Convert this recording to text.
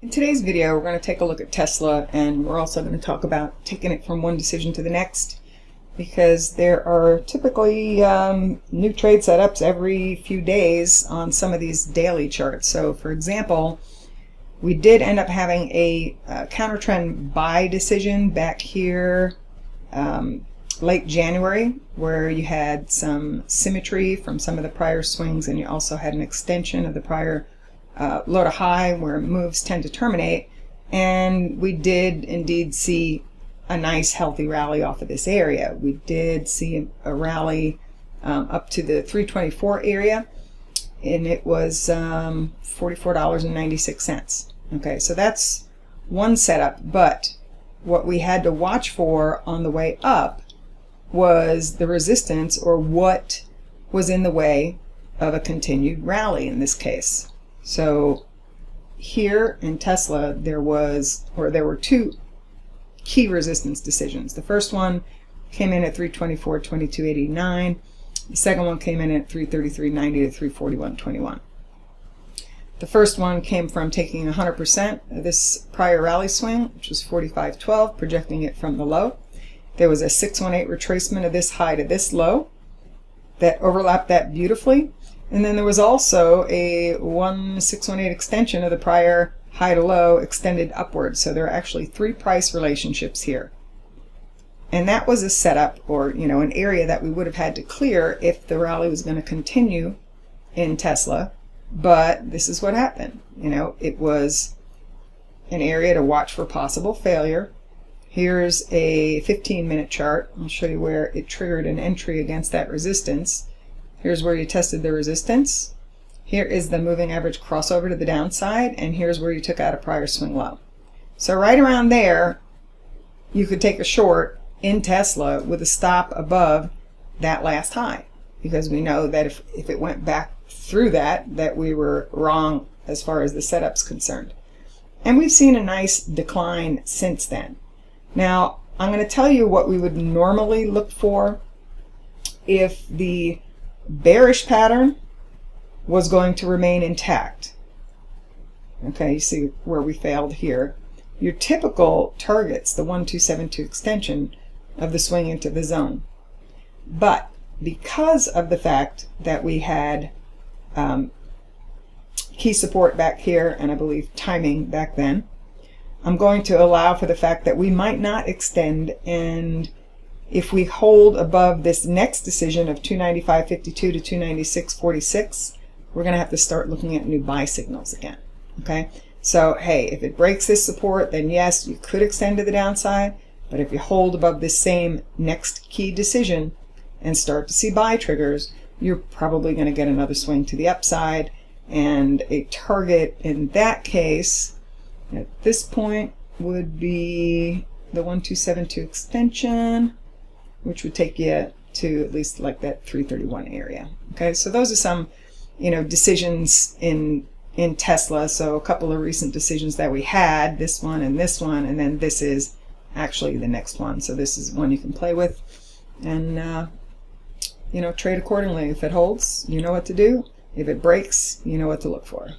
In today's video, we're going to take a look at Tesla, and we're also going to talk about taking it from one decision to the next, because there are typically new trade setups every few days on some of these daily charts. So for example, we did end up having a counter trend buy decision back here late January, where you had some symmetry from some of the prior swings, and you also had an extension of the prior low to high where moves tend to terminate, and we did indeed see a nice healthy rally off of this area. We did see a rally up to the 324 area, and it was $44.96. Okay, so that's one setup, but what we had to watch for on the way up was the resistance, or what was in the way of a continued rally in this case. So here in Tesla there were two key resistance decisions. The first one came in at 324.2289. The second one came in at 333.90 to 341.21. The first one came from taking 100% of this prior rally swing, which was 45.12, projecting it from the low. There was a 618 retracement of this high to this low that overlapped that beautifully. And then there was also a 618 extension of the prior high to low extended upwards. So there are actually three price relationships here. And that was a setup, or an area that we would have had to clear if the rally was going to continue in Tesla. But this is what happened. It was an area to watch for possible failure. Here's a 15-minute chart. I'll show you where it triggered an entry against that resistance. Here's where you tested the resistance. Here is the moving average crossover to the downside, and here's where you took out a prior swing low. So right around there, you could take a short in Tesla with a stop above that last high, because we know that if it went back through that we were wrong as far as the setup's concerned. And we've seen a nice decline since then. Now, I'm going to tell you what we would normally look for if the bearish pattern was going to remain intact. Okay, you see where we failed here. Your typical targets the 1272 extension of the swing into the zone. But because of the fact that we had key support back here, and I believe timing back then, I'm going to allow for the fact that we might not extend, and if we hold above this next decision of 295.52 to 296.46, we're going to have to start looking at new buy signals again. Okay, so hey, if it breaks this support, then yes, you could extend to the downside, but if you hold above this same next key decision and start to see buy triggers, you're probably going to get another swing to the upside, and a target in that case at this point would be the 1272 extension, which would take you to at least like that 331 area. Okay, so those are some decisions in Tesla. So a couple of recent decisions that we had, this one, and then this is actually the next one. So this is one you can play with, and trade accordingly. If it holds, you know what to do. If it breaks, you know what to look for.